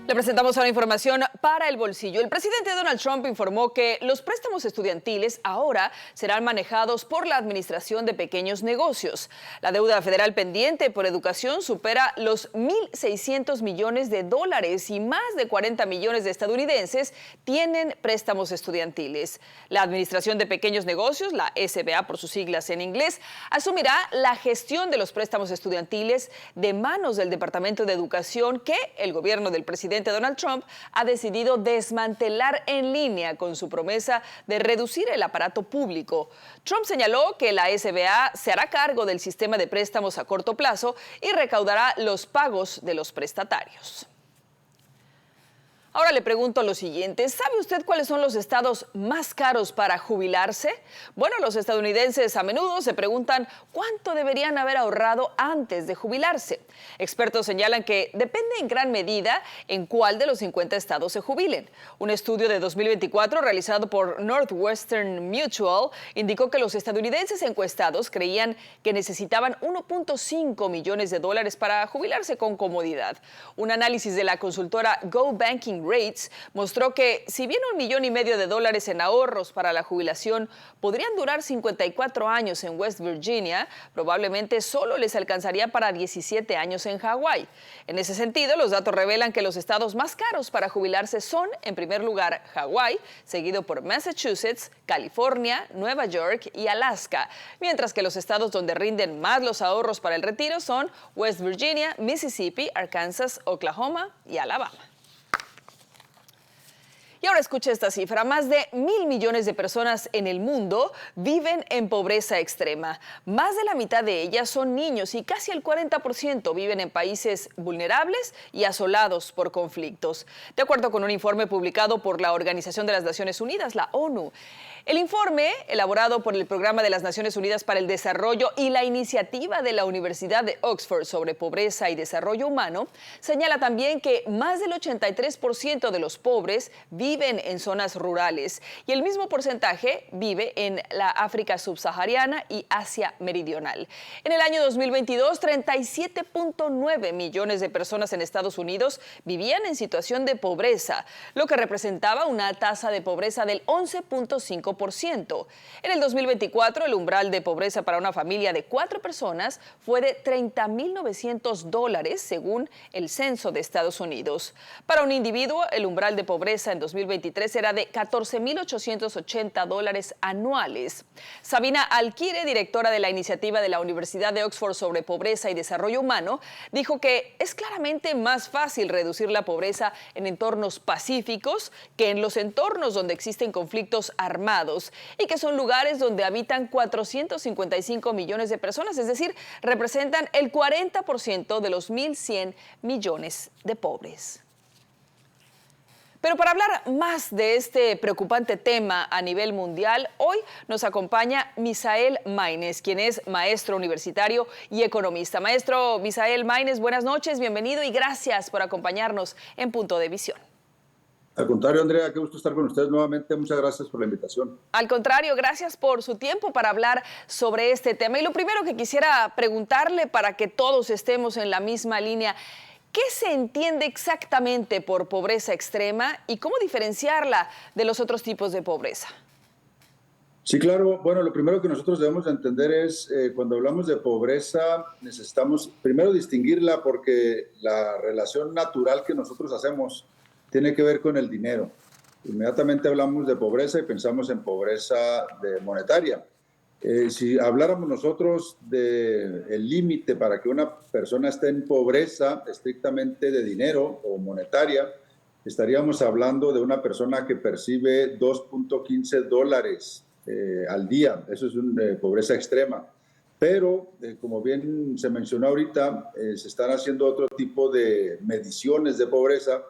Le presentamos ahora información para el bolsillo. El presidente Donald Trump informó que los préstamos estudiantiles ahora serán manejados por la Administración de Pequeños Negocios. La deuda federal pendiente por educación supera los 1.600 millones de dólares y más de 40 millones de estadounidenses tienen préstamos estudiantiles. La Administración de Pequeños Negocios, la SBA por sus siglas en inglés, asumirá la gestión de los préstamos estudiantiles de manos del Departamento de Educación que el gobierno del presidente Donald Trump ha decidido desmantelar en línea con su promesa de reducir el aparato público. Trump señaló que la SBA se hará cargo del sistema de préstamos a corto plazo y recaudará los pagos de los prestatarios. Ahora le pregunto lo siguiente, ¿sabe usted cuáles son los estados más caros para jubilarse? Bueno, los estadounidenses a menudo se preguntan cuánto deberían haber ahorrado antes de jubilarse. Expertos señalan que depende en gran medida en cuál de los 50 estados se jubilen. Un estudio de 2024 realizado por Northwestern Mutual indicó que los estadounidenses encuestados creían que necesitaban 1.5 millones de dólares para jubilarse con comodidad. Un análisis de la consultora Go Banking Rates mostró que si bien $1,5 millones de dólares en ahorros para la jubilación podrían durar 54 años en West Virginia, probablemente solo les alcanzaría para 17 años en Hawái. En ese sentido, los datos revelan que los estados más caros para jubilarse son, en primer lugar, Hawái, seguido por Massachusetts, California, Nueva York y Alaska, mientras que los estados donde rinden más los ahorros para el retiro son West Virginia, Mississippi, Arkansas, Oklahoma y Alabama. Y ahora escuche esta cifra, más de 1.000 millones de personas en el mundo viven en pobreza extrema. Más de la mitad de ellas son niños y casi el 40% viven en países vulnerables y asolados por conflictos. De acuerdo con un informe publicado por la Organización de las Naciones Unidas, la ONU, el informe, elaborado por el Programa de las Naciones Unidas para el Desarrollo y la iniciativa de la Universidad de Oxford sobre pobreza y desarrollo humano, señala también que más del 83% de los pobres viven en zonas rurales y el mismo porcentaje vive en la África subsahariana y Asia meridional. En el año 2022, 37.9 millones de personas en Estados Unidos vivían en situación de pobreza, lo que representaba una tasa de pobreza del 11.5%. En el 2024, el umbral de pobreza para una familia de 4 personas fue de $30.900, según el censo de Estados Unidos. Para un individuo, el umbral de pobreza en 2023 era de $14.880 anuales. Sabina Alquire, directora de la iniciativa de la Universidad de Oxford sobre pobreza y desarrollo humano, dijo que es claramente más fácil reducir la pobreza en entornos pacíficos que en los entornos donde existen conflictos armados y que son lugares donde habitan 455 millones de personas, es decir, representan el 40% de los 1.100 millones de pobres. Pero para hablar más de este preocupante tema a nivel mundial, hoy nos acompaña Misael Maynes, quien es maestro universitario y economista. Maestro Misael Maynes, buenas noches, bienvenido y gracias por acompañarnos en Punto de Visión. Al contrario, Andrea, qué gusto estar con ustedes nuevamente. Muchas gracias por la invitación. Al contrario, gracias por su tiempo para hablar sobre este tema. Y lo primero que quisiera preguntarle para que todos estemos en la misma línea, ¿qué se entiende exactamente por pobreza extrema y cómo diferenciarla de los otros tipos de pobreza? Sí, claro. Bueno, lo primero que nosotros debemos de entender es, cuando hablamos de pobreza, necesitamos primero distinguirla porque la relación natural que nosotros hacemos tiene que ver con el dinero. Inmediatamente hablamos de pobreza y pensamos en pobreza monetaria. Si habláramos nosotros del límite para que una persona esté en pobreza estrictamente de dinero o monetaria, estaríamos hablando de una persona que percibe $2.15 al día. Eso es una pobreza extrema. Pero, como bien se mencionó ahorita, se están haciendo otro tipo de mediciones de pobreza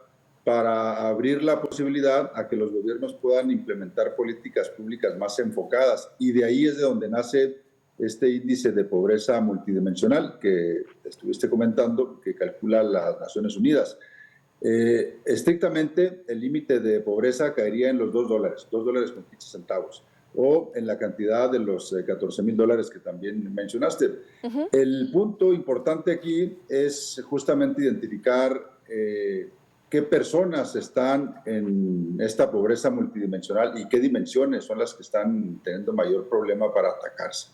para abrir la posibilidad a que los gobiernos puedan implementar políticas públicas más enfocadas. Y de ahí es de donde nace este índice de pobreza multidimensional que estuviste comentando, que calcula las Naciones Unidas. Estrictamente, el límite de pobreza caería en los $2.15, o en la cantidad de los $14,000 que también mencionaste. El punto importante aquí es justamente identificar qué personas están en esta pobreza multidimensional y qué dimensiones son las que están teniendo mayor problema para atacarse.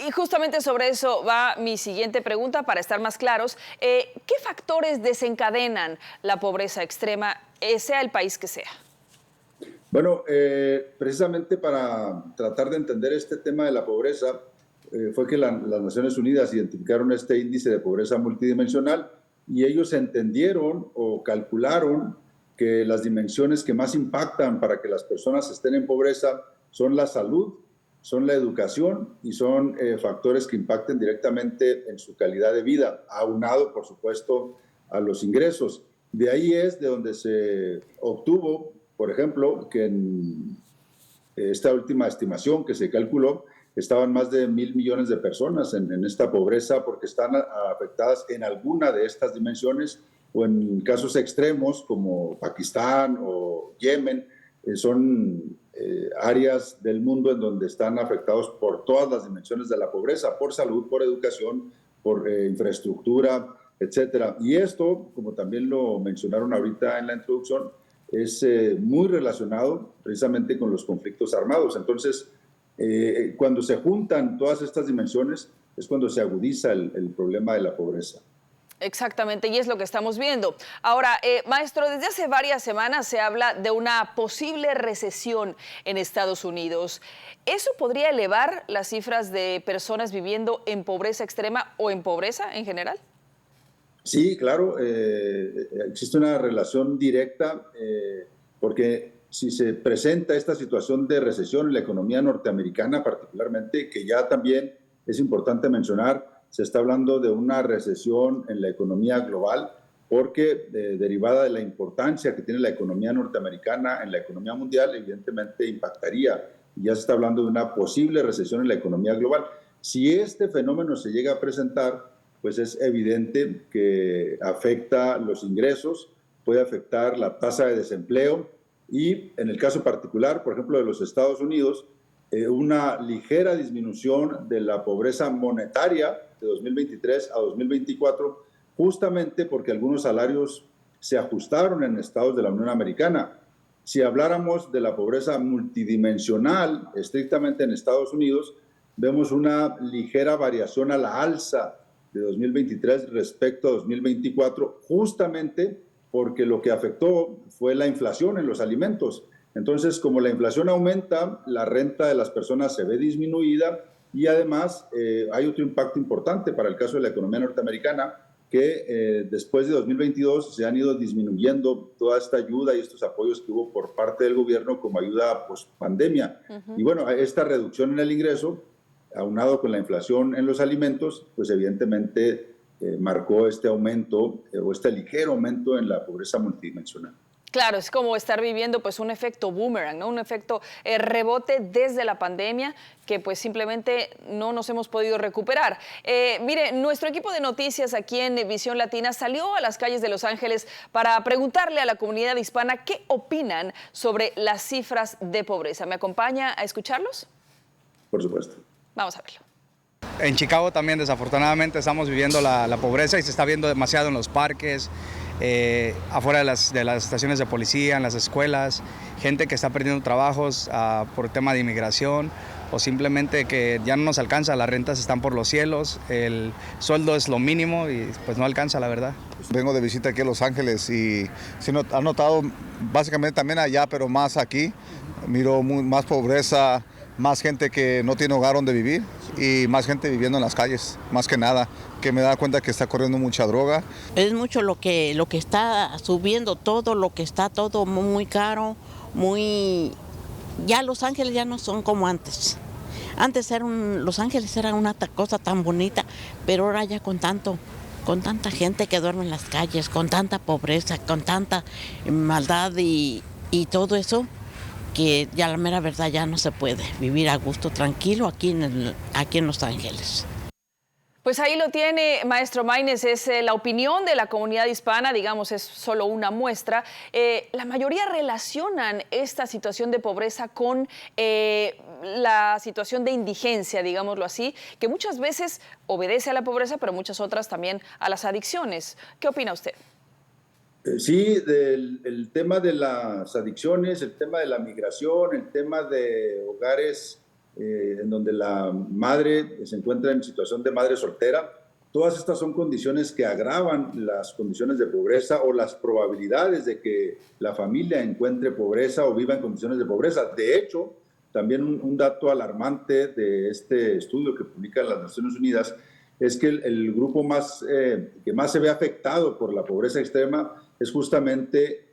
Y justamente sobre eso va mi siguiente pregunta, para estar más claros. ¿Qué factores desencadenan la pobreza extrema, sea el país que sea? Bueno, precisamente para tratar de entender este tema de la pobreza, fue que las Naciones Unidas identificaron este índice de pobreza multidimensional y ellos entendieron o calcularon que las dimensiones que más impactan para que las personas estén en pobreza son la salud, son la educación y son factores que impacten directamente en su calidad de vida, aunado, por supuesto, a los ingresos. De ahí es de donde se obtuvo, por ejemplo, que en esta última estimación que se calculó, estaban más de 1.000 millones de personas en esta pobreza porque están afectadas en alguna de estas dimensiones o en casos extremos como Pakistán o Yemen, son áreas del mundo en donde están afectados por todas las dimensiones de la pobreza, por salud, por educación, por infraestructura, etcétera. Y esto, como también lo mencionaron ahorita en la introducción, es muy relacionado precisamente con los conflictos armados. Entonces, cuando se juntan todas estas dimensiones, es cuando se agudiza el problema de la pobreza. Exactamente, y es lo que estamos viendo. Ahora, maestro, desde hace varias semanas se habla de una posible recesión en Estados Unidos. ¿Eso podría elevar las cifras de personas viviendo en pobreza extrema o en pobreza en general? Sí, claro, existe una relación directa porque si se presenta esta situación de recesión en la economía norteamericana particularmente, que ya también es importante mencionar, se está hablando de una recesión en la economía global porque derivada de la importancia que tiene la economía norteamericana en la economía mundial, evidentemente impactaría. Ya se está hablando de una posible recesión en la economía global. Si este fenómeno se llega a presentar, pues es evidente que afecta los ingresos, puede afectar la tasa de desempleo y en el caso particular, por ejemplo, de los Estados Unidos, una ligera disminución de la pobreza monetaria de 2023 a 2024, justamente porque algunos salarios se ajustaron en estados de la Unión Americana. Si habláramos de la pobreza multidimensional, estrictamente en Estados Unidos, vemos una ligera variación a la alza de 2023 respecto a 2024, justamente porque lo que afectó fue la inflación en los alimentos. Entonces, como la inflación aumenta, la renta de las personas se ve disminuida y además hay otro impacto importante para el caso de la economía norteamericana, que después de 2022 se han ido disminuyendo toda esta ayuda y estos apoyos que hubo por parte del gobierno como ayuda post-pandemia. Y bueno, esta reducción en el ingreso, aunado con la inflación en los alimentos, pues evidentemente marcó este aumento o este ligero aumento en la pobreza multidimensional. Claro, es como estar viviendo pues un efecto boomerang, ¿no? Un efecto rebote desde la pandemia que pues simplemente no nos hemos podido recuperar. Mire, nuestro equipo de noticias aquí en Visión Latina salió a las calles de Los Ángeles para preguntarle a la comunidad hispana qué opinan sobre las cifras de pobreza. ¿Me acompaña a escucharlos? Por supuesto. Vamos a verlo. En Chicago también desafortunadamente estamos viviendo la pobreza y se está viendo demasiado en los parques, afuera de las estaciones de policía, en las escuelas, gente que está perdiendo trabajos por tema de inmigración o simplemente que ya no nos alcanza, las rentas están por los cielos, el sueldo es lo mínimo y pues no alcanza, la verdad. Vengo de visita aquí a Los Ángeles y sí, he notado básicamente también allá, pero más aquí, miro más pobreza, más gente que no tiene hogar donde vivir y más gente viviendo en las calles, más que nada, que me da cuenta que está corriendo mucha droga. Es mucho lo que está subiendo todo, lo que está todo muy caro, ya Los Ángeles ya no son como antes. Antes Los Ángeles era una cosa tan bonita, pero ahora ya con tanta gente que duerme en las calles, con tanta pobreza, con tanta maldad y todo eso, que ya la mera verdad ya no se puede vivir a gusto, tranquilo aquí en Los Ángeles. Pues ahí lo tiene, maestro Maynes, es la opinión de la comunidad hispana, digamos, es solo una muestra. La mayoría relacionan esta situación de pobreza con la situación de indigencia, digámoslo así, que muchas veces obedece a la pobreza, pero muchas otras también a las adicciones. ¿Qué opina usted? Sí, el tema de las adicciones, el tema de la migración, el tema de hogares en donde la madre se encuentra en situación de madre soltera, todas estas son condiciones que agravan las condiciones de pobreza o las probabilidades de que la familia encuentre pobreza o viva en condiciones de pobreza. De hecho, también un dato alarmante de este estudio que publican las Naciones Unidas es que el grupo que más se ve afectado por la pobreza extrema es justamente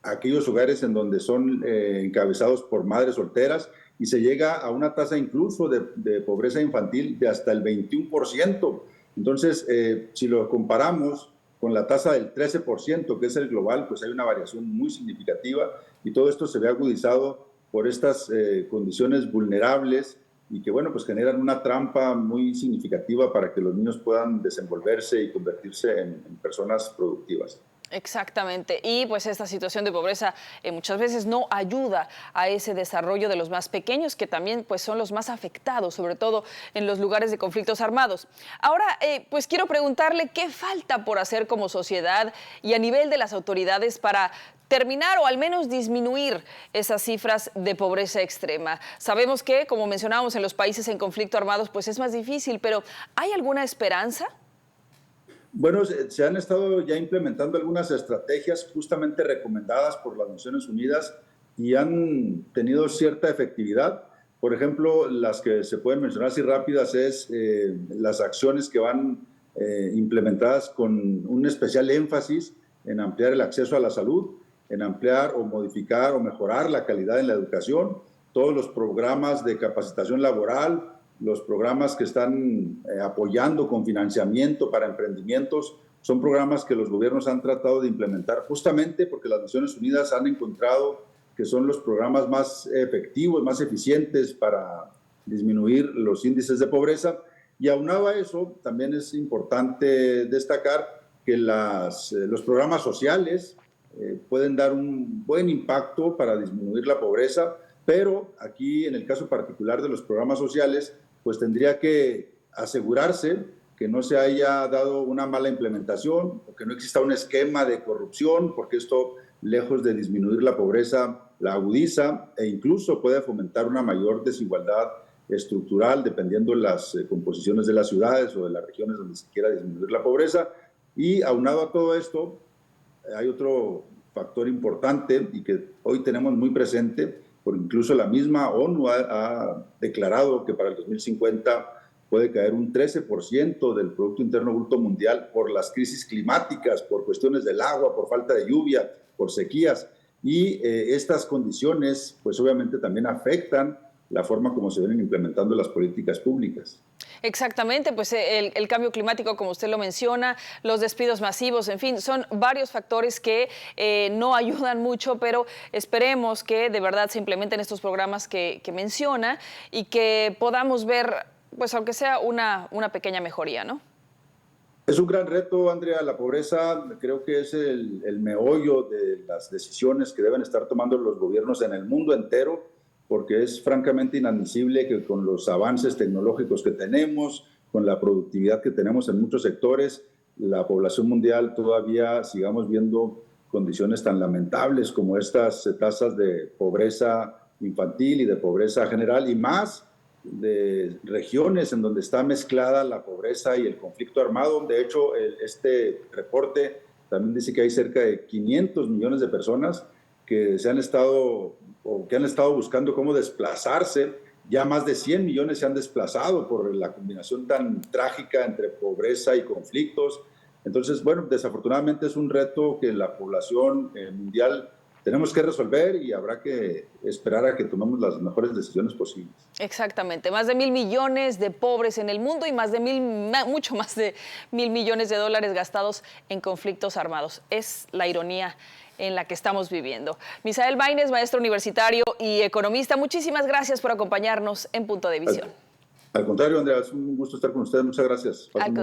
aquellos hogares en donde son encabezados por madres solteras, y se llega a una tasa incluso de pobreza infantil de hasta el 21%. Entonces, si lo comparamos con la tasa del 13%, que es el global, pues hay una variación muy significativa, y todo esto se ve agudizado por estas condiciones vulnerables y que, bueno, pues generan una trampa muy significativa para que los niños puedan desenvolverse y convertirse en personas productivas. Exactamente, y pues esta situación de pobreza muchas veces no ayuda a ese desarrollo de los más pequeños, que también pues son los más afectados, sobre todo en los lugares de conflictos armados. Ahora, pues quiero preguntarle qué falta por hacer como sociedad y a nivel de las autoridades para terminar o al menos disminuir esas cifras de pobreza extrema. Sabemos que, como mencionábamos, en los países en conflicto armados pues es más difícil, pero ¿hay alguna esperanza? Bueno, se han estado ya implementando algunas estrategias justamente recomendadas por las Naciones Unidas y han tenido cierta efectividad. Por ejemplo, las que se pueden mencionar así rápidas es las acciones que van implementadas con un especial énfasis en ampliar el acceso a la salud, en ampliar o modificar o mejorar la calidad en la educación, todos los programas de capacitación laboral, los programas que están apoyando con financiamiento para emprendimientos, son programas que los gobiernos han tratado de implementar justamente porque las Naciones Unidas han encontrado que son los programas más efectivos, más eficientes para disminuir los índices de pobreza. Y aunado a eso, también es importante destacar que los programas sociales pueden dar un buen impacto para disminuir la pobreza, pero aquí, en el caso particular de los programas sociales, pues tendría que asegurarse que no se haya dado una mala implementación o que no exista un esquema de corrupción, porque esto, lejos de disminuir la pobreza, la agudiza e incluso puede fomentar una mayor desigualdad estructural dependiendo de las composiciones de las ciudades o de las regiones donde se quiera disminuir la pobreza. Y aunado a todo esto, hay otro factor importante y que hoy tenemos muy presente, porque incluso la misma ONU ha declarado que para el 2050 puede caer un 13% del Producto Interno Bruto Mundial por las crisis climáticas, por cuestiones del agua, por falta de lluvia, por sequías. Y estas condiciones, pues obviamente también afectan la forma como se vienen implementando las políticas públicas. Exactamente, pues el cambio climático, como usted lo menciona, los despidos masivos, en fin, son varios factores que no ayudan mucho, pero esperemos que de verdad se implementen estos programas que menciona y que podamos ver, pues aunque sea una pequeña mejoría, ¿no? Es un gran reto, Andrea. La pobreza creo que es el meollo de las decisiones que deben estar tomando los gobiernos en el mundo entero, porque es francamente inadmisible que con los avances tecnológicos que tenemos, con la productividad que tenemos en muchos sectores, la población mundial todavía sigamos viendo condiciones tan lamentables como estas tasas de pobreza infantil y de pobreza general, y más de regiones en donde está mezclada la pobreza y el conflicto armado. De hecho, este reporte también dice que hay cerca de 500 millones de personas que han estado buscando cómo desplazarse. Ya más de 100 millones se han desplazado por la combinación tan trágica entre pobreza y conflictos. Entonces, bueno, desafortunadamente es un reto que la población mundial tenemos que resolver y habrá que esperar a que tomemos las mejores decisiones posibles. Exactamente, más de 1.000 millones de pobres en el mundo y mucho más de 1.000 millones de dólares gastados en conflictos armados. Es la ironía en la que estamos viviendo. Misael Baines, maestro universitario y economista, muchísimas gracias por acompañarnos en Punto de Visión. Al contrario, Andrea, es un gusto estar con ustedes. Muchas gracias.